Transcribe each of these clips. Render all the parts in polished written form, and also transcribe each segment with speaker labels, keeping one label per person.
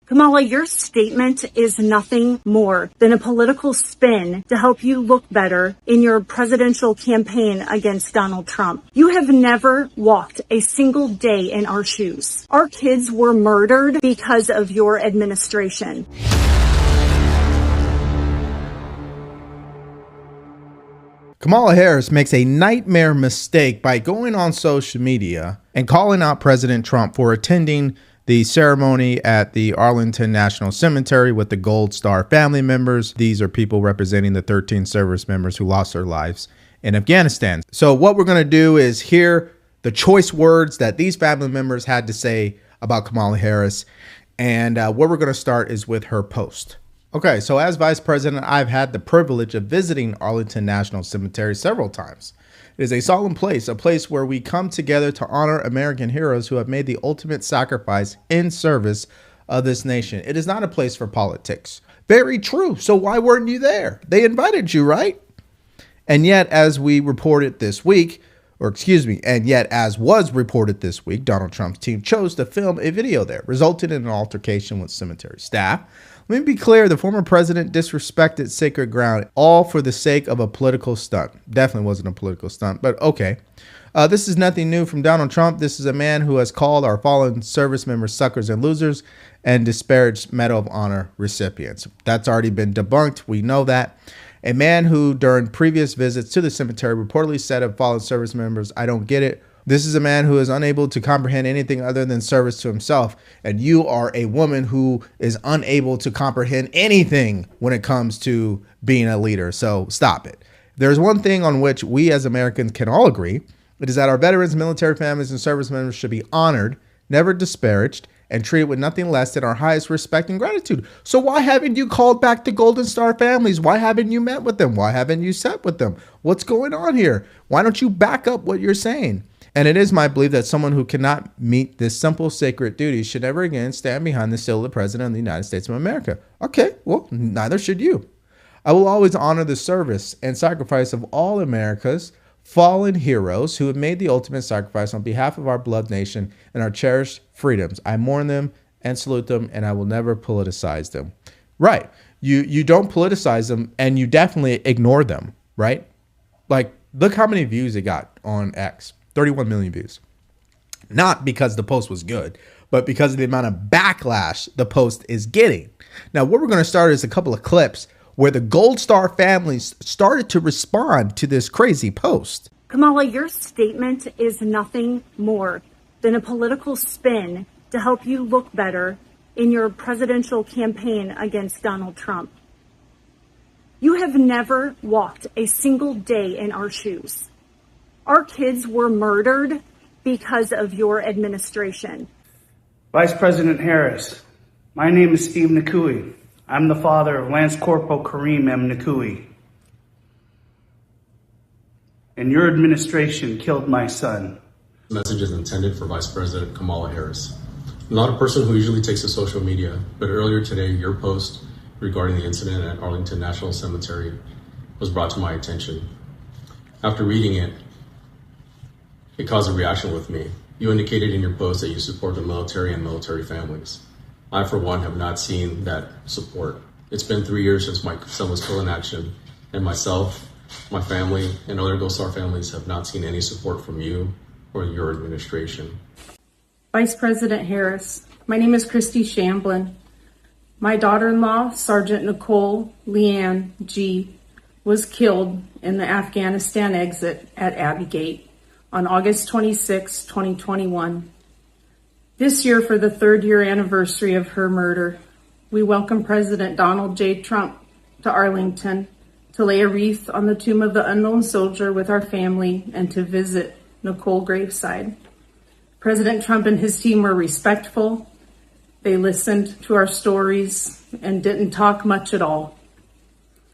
Speaker 1: Kamala, your statement is nothing more than a political spin to help you look better in your presidential campaign against Donald Trump. You have never walked a single day in our shoes. Our kids were murdered because of your administration.
Speaker 2: Kamala Harris makes a nightmare mistake by going on social media and calling out President Trump for attending the ceremony at the Arlington National Cemetery with the Gold Star family members. These are people representing the 13 service members who lost their lives in Afghanistan. So what we're going to do is hear the choice words that these family members had to say about Kamala Harris. And where we're going to start is with her post. Okay, so as vice president, I've had the privilege of visiting Arlington National Cemetery several times. It is a solemn place, a place where we come together to honor American heroes who have made the ultimate sacrifice in service of this nation. It is not a place for politics. Very true. So why weren't you there? They invited you, right? And yet, as we reported this week, as was reported this week, Donald Trump's team chose to film a video there, resulting in an altercation with cemetery staff. Let me be clear, the former president disrespected sacred ground, all for the sake of a political stunt. Definitely wasn't a political stunt, but okay. This is nothing new from Donald Trump. This is a man who has called our fallen service members suckers and losers and disparaged Medal of Honor recipients. That's already been debunked. We know that. A man who, during previous visits to the cemetery, reportedly said of fallen service members, "I don't get it." This is a man who is unable to comprehend anything other than service to himself. And you are a woman who is unable to comprehend anything when it comes to being a leader. So stop it. There's one thing on which we as Americans can all agree. It is that our veterans, military families, and service members should be honored, never disparaged, and treated with nothing less than our highest respect and gratitude. So why haven't you called back the Golden Star families? Why haven't you met with them? Why haven't you sat with them? What's going on here? Why don't you back up what you're saying? And it is my belief that someone who cannot meet this simple sacred duty should never again stand behind the seal of the President of the United States of America. Okay, well, neither should you. I will always honor the service and sacrifice of all America's fallen heroes who have made the ultimate sacrifice on behalf of our beloved nation and our cherished freedoms. I mourn them and salute them, and I will never politicize them. Right. You don't politicize them, and you definitely ignore them, right? Like, look how many views it got on X. 31 million views. Not because the post was good, but because of the amount of backlash the post is getting. Now, what we're going to start is a couple of clips where the Gold Star families started to respond to this crazy post.
Speaker 1: Kamala, your statement is nothing more than a political spin to help you look better in your presidential campaign against Donald Trump. You have never walked a single day in our shoes. Our kids were murdered because of your administration.
Speaker 3: Vice President Harris, my name is Steve Nakui. I'm the father of Lance Corporal Kareem M. Nakui. And your administration killed my son.
Speaker 4: The message is intended for Vice President Kamala Harris. I'm not a person who usually takes to social media, but earlier today, your post regarding the incident at Arlington National Cemetery was brought to my attention. After reading it, it caused a reaction with me. You indicated in your post that you support the military and military families. I, for one, have not seen that support. It's been 3 years since my son was killed in action, and myself, my family, and other Gold Star families have not seen any support from you or your administration.
Speaker 5: Vice President Harris, my name is Christy Shamblin. My daughter-in-law, Sergeant Nicole Leanne G., was killed in the Afghanistan exit at Abbey Gate on August 26, 2021. This year, for the 3rd year anniversary of her murder, we welcome President Donald J. Trump to Arlington to lay a wreath on the tomb of the unknown soldier with our family and to visit Nicole graveside. President Trump and his team were respectful. They listened to our stories and didn't talk much at all.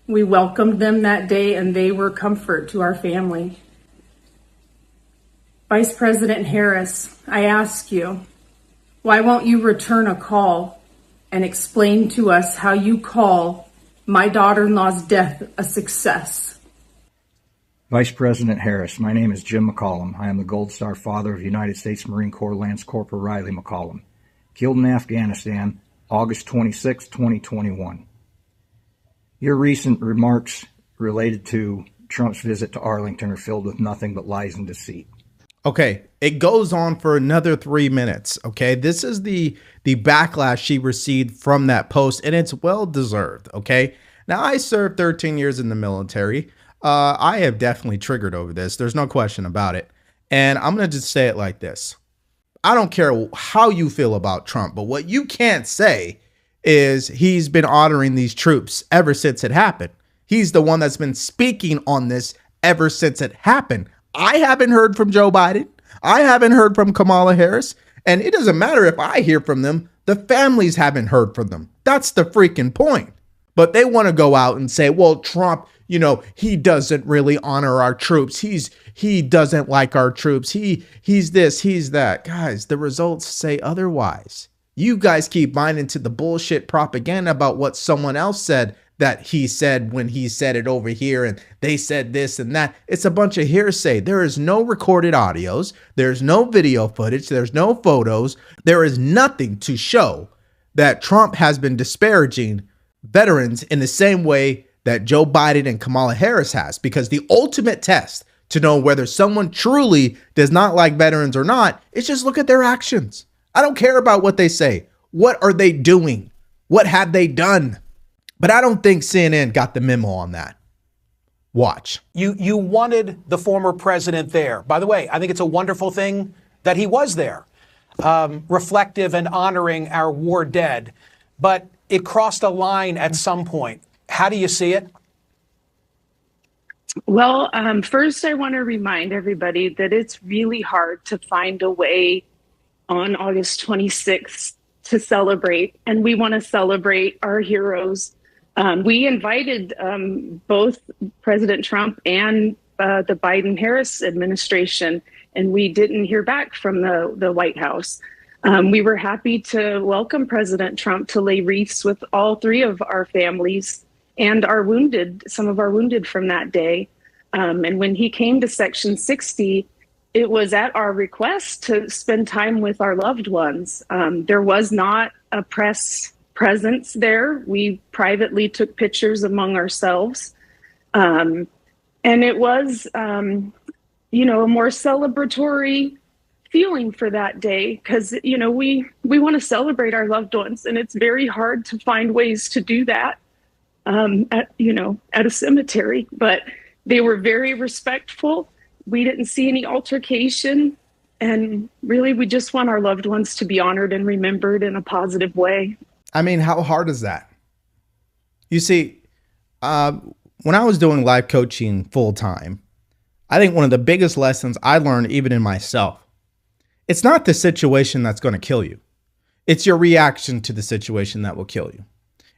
Speaker 5: We welcomed them that day, and they were comfort to our family. Vice President Harris, I ask you, why won't you return a call and explain to us how you call my daughter-in-law's death a success?
Speaker 6: Vice President Harris, my name is Jim McCollum. I am the Gold Star father of United States Marine Corps Lance Corporal Riley McCollum. Killed in Afghanistan, August 26, 2021. Your recent remarks related to Trump's visit to Arlington are filled with nothing but lies and deceit.
Speaker 2: Okay, it goes on for another 3 minutes. Okay, this is the backlash she received from that post, and it's well deserved. Okay, now I served 13 years in the military. I have definitely triggered over this. There's no question about it. And I'm gonna just say it like this: I don't care how you feel about Trump, but what you can't say is he's been honoring these troops ever since it happened. He's the one that's been speaking on this ever since it happened. I haven't heard from Joe Biden. I haven't heard from Kamala Harris. And it doesn't matter if I hear from them. The families haven't heard from them. That's the freaking point. But they want to go out and say, well, Trump, you know, he doesn't really honor our troops. He doesn't like our troops. He's this, he's that. Guys, the results say otherwise. You guys keep buying into the bullshit propaganda about what someone else said that he said when he said it over here, and they said this and that. It's a bunch of hearsay. There is no recorded audios. There's no video footage. There's no photos. There is nothing to show that Trump has been disparaging veterans in the same way that Joe Biden and Kamala Harris has, because the ultimate test to know whether someone truly does not like veterans or not is just look at their actions. I don't care about what they say. What are they doing? What have they done? But I don't think CNN got the memo on that. Watch.
Speaker 7: You wanted the former president there. By the way, I think it's a wonderful thing that he was there, reflective and honoring our war dead. But it crossed a line at some point. How do you see it?
Speaker 5: Well, first, I want to remind everybody that it's really hard to find a way on August 26th to celebrate, and we want to celebrate our heroes. We invited both President Trump and the Biden-Harris administration, and we didn't hear back from the White House. We were happy to welcome President Trump to lay wreaths with all three of our families and our wounded, some of our wounded from that day. And when he came to Section 60, it was at our request to spend time with our loved ones. There was not a press presence there. We privately took pictures among ourselves. And it was, a more celebratory feeling for that day because, we want to celebrate our loved ones. And it's very hard to find ways to do that at a cemetery. But they were very respectful. We didn't see any altercation. And really, we just want our loved ones to be honored and remembered in a positive way.
Speaker 2: I mean, how hard is that? You see, when I was doing life coaching full time, I think one of the biggest lessons I learned even in myself, it's not the situation that's going to kill you. It's your reaction to the situation that will kill you.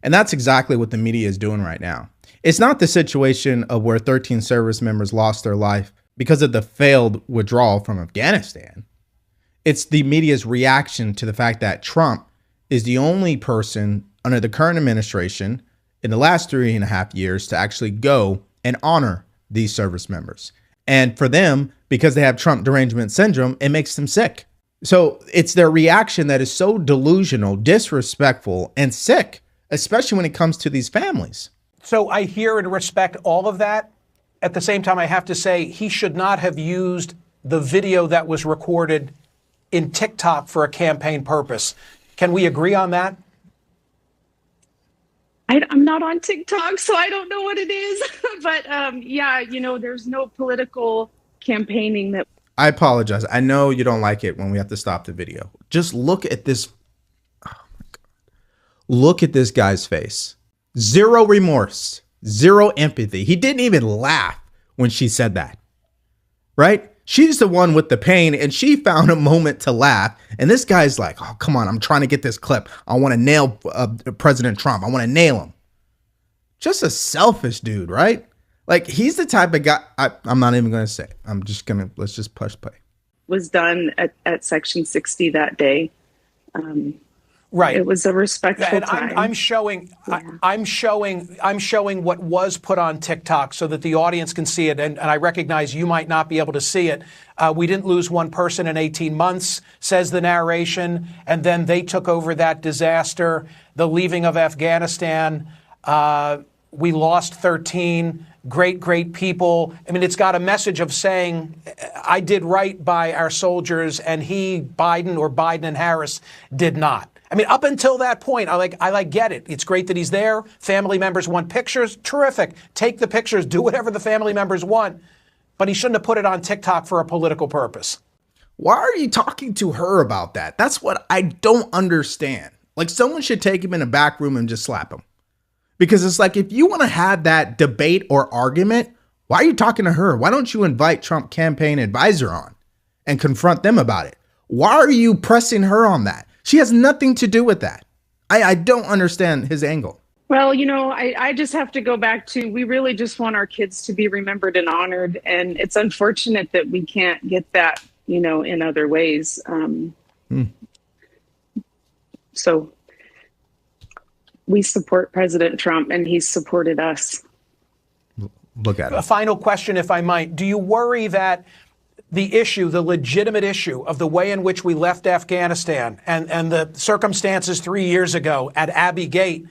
Speaker 2: And that's exactly what the media is doing right now. It's not the situation of where 13 service members lost their life because of the failed withdrawal from Afghanistan. It's the media's reaction to the fact that Trump is the only person under the current administration in the last 3.5 years to actually go and honor these service members. And for them, because they have Trump derangement syndrome, it makes them sick. So it's their reaction that is so delusional, disrespectful, and sick, especially when it comes to these families.
Speaker 7: So I hear and respect all of that. At the same time, I have to say he should not have used the video that was recorded in TikTok for a campaign purpose. Can we agree on that?
Speaker 5: I'm not on TikTok, so I don't know what it is. But there's no political campaigning that.
Speaker 2: I apologize. I know you don't like it when we have to stop the video. Just look at this. Oh my God. Look at this guy's face. Zero remorse, zero empathy. He didn't even laugh when she said that, right? She's the one with the pain, and she found a moment to laugh. And this guy's like, oh, come on, I'm trying to get this clip. I want to nail President Trump. I want to nail him. Just a selfish dude, right? Like, he's the type of guy. I'm not even going to say. Let's just push play.
Speaker 5: Was done at Section 60 that day.
Speaker 7: Right.
Speaker 5: It was a respectful
Speaker 7: And
Speaker 5: time.
Speaker 7: I'm showing what was put on TikTok so that the audience can see it. And I recognize you might not be able to see it. We didn't lose one person in 18 months, says the narration. And then they took over that disaster, the leaving of Afghanistan. We lost 13 great people. I mean, it's got a message of saying, I did right by our soldiers, and Biden and Harris did not. I mean, up until that point, I get it. It's great that he's there. Family members want pictures. Terrific. Take the pictures. Do whatever the family members want. But he shouldn't have put it on TikTok for a political purpose.
Speaker 2: Why are you talking to her about that? That's what I don't understand. Like, someone should take him in a back room and just slap him. Because it's like, if you want to have that debate or argument, why are you talking to her? Why don't you invite Trump campaign advisor on and confront them about it? Why are you pressing her on that? She has nothing to do with that. I don't understand his angle.
Speaker 5: Well, I just have to go back to, we really just want our kids to be remembered and honored. And it's unfortunate that we can't get that, in other ways. So we support President Trump, and he's supported us.
Speaker 2: Look at it.
Speaker 7: A final question, if I might. Do you worry that the legitimate issue of the way in which we left Afghanistan and the circumstances 3 years ago at Abbey Gate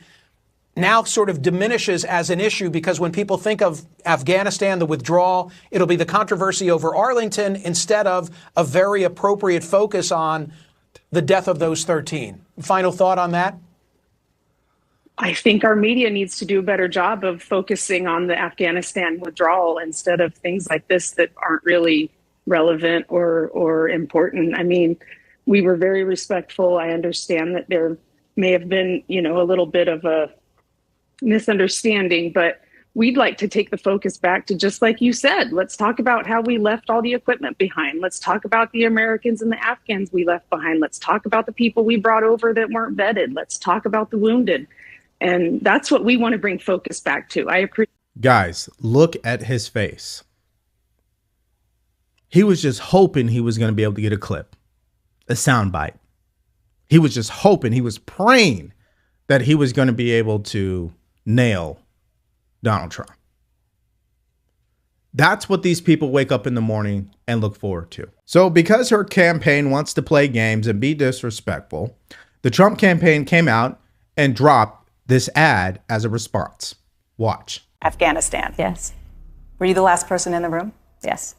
Speaker 7: now sort of diminishes as an issue, because when people think of Afghanistan, the withdrawal, it'll be the controversy over Arlington instead of a very appropriate focus on the death of those 13? Final thought on that?
Speaker 5: I think our media needs to do a better job of focusing on the Afghanistan withdrawal instead of things like this that aren't really relevant or important. I mean, we were very respectful. I understand that there may have been, a little bit of a misunderstanding, but we'd like to take the focus back to, just like you said, let's talk about how we left all the equipment behind. Let's talk about the Americans and the Afghans we left behind. Let's talk about the people we brought over that weren't vetted. Let's talk about the wounded. And that's what we want to bring focus back to. I appreciate.
Speaker 2: Guys, look at his face. He was just hoping he was going to be able to get a clip, a soundbite. He was just hoping, he was praying that he was going to be able to nail Donald Trump. That's what these people wake up in the morning and look forward to. So because her campaign wants to play games and be disrespectful, the Trump campaign came out and dropped this ad as a response. Watch.
Speaker 8: Afghanistan.
Speaker 9: Yes.
Speaker 8: Were you the last person in the room?
Speaker 9: Yes.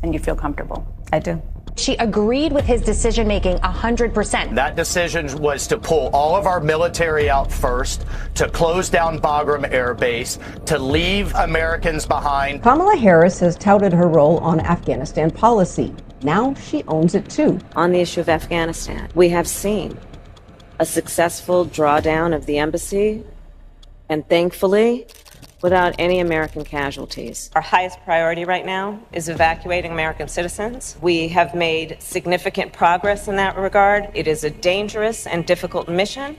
Speaker 8: And you feel comfortable?
Speaker 9: I do.
Speaker 10: She agreed with his decision-making 100%.
Speaker 11: That decision was to pull all of our military out first, to close down Bagram Air Base, to leave Americans behind.
Speaker 12: Kamala Harris has touted her role on Afghanistan policy. Now she owns it too.
Speaker 13: On the issue of Afghanistan, we have seen a successful drawdown of the embassy, and thankfully, without any American casualties. Our highest priority right now is evacuating American citizens. We have made significant progress in that regard. It is a dangerous and difficult mission,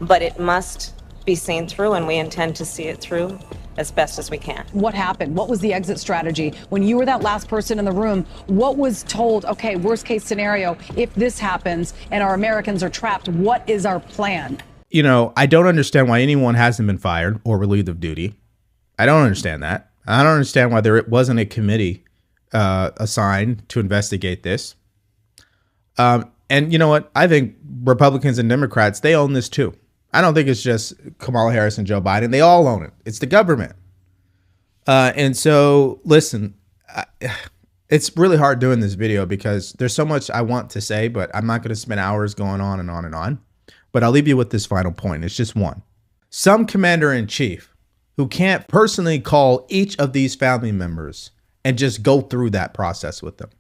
Speaker 13: but it must be seen through, and we intend to see it through as best as we can.
Speaker 14: What happened? What was the exit strategy? When you were that last person in the room, what was told, okay, worst case scenario, if this happens and our Americans are trapped, what is our plan?
Speaker 2: I don't understand why anyone hasn't been fired or relieved of duty. I don't understand that. I don't understand why there wasn't a committee assigned to investigate this. And you know what? I think Republicans and Democrats, they own this too. I don't think it's just Kamala Harris and Joe Biden. They all own it. It's the government. And so, listen, it's really hard doing this video because there's so much I want to say, but I'm not going to spend hours going on and on and on. But I'll leave you with this final point. It's just one. Some commander-in-chief who can't personally call each of these family members and just go through that process with them.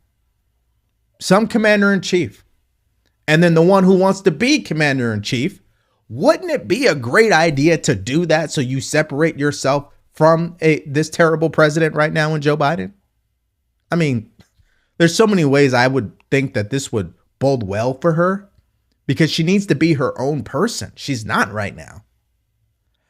Speaker 2: Some commander-in-chief. And then the one who wants to be commander-in-chief, wouldn't it be a great idea to do that so you separate yourself from this terrible president right now in Joe Biden? I mean, there's so many ways I would think that this would bode well for her because she needs to be her own person. She's not right now.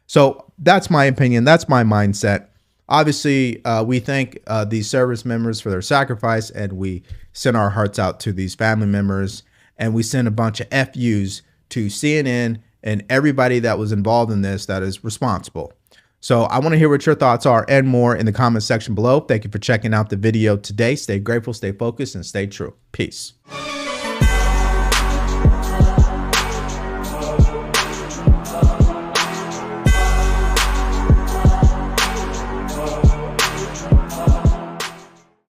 Speaker 2: So that's my opinion. That's my mindset. Obviously, we thank these service members for their sacrifice, and we send our hearts out to these family members, and we send a bunch of FUs to CNN and everybody that was involved in this that is responsible. So I want to hear what your thoughts are and more in the comment section below. Thank you for checking out the video today. Stay grateful, stay focused, and stay true. Peace.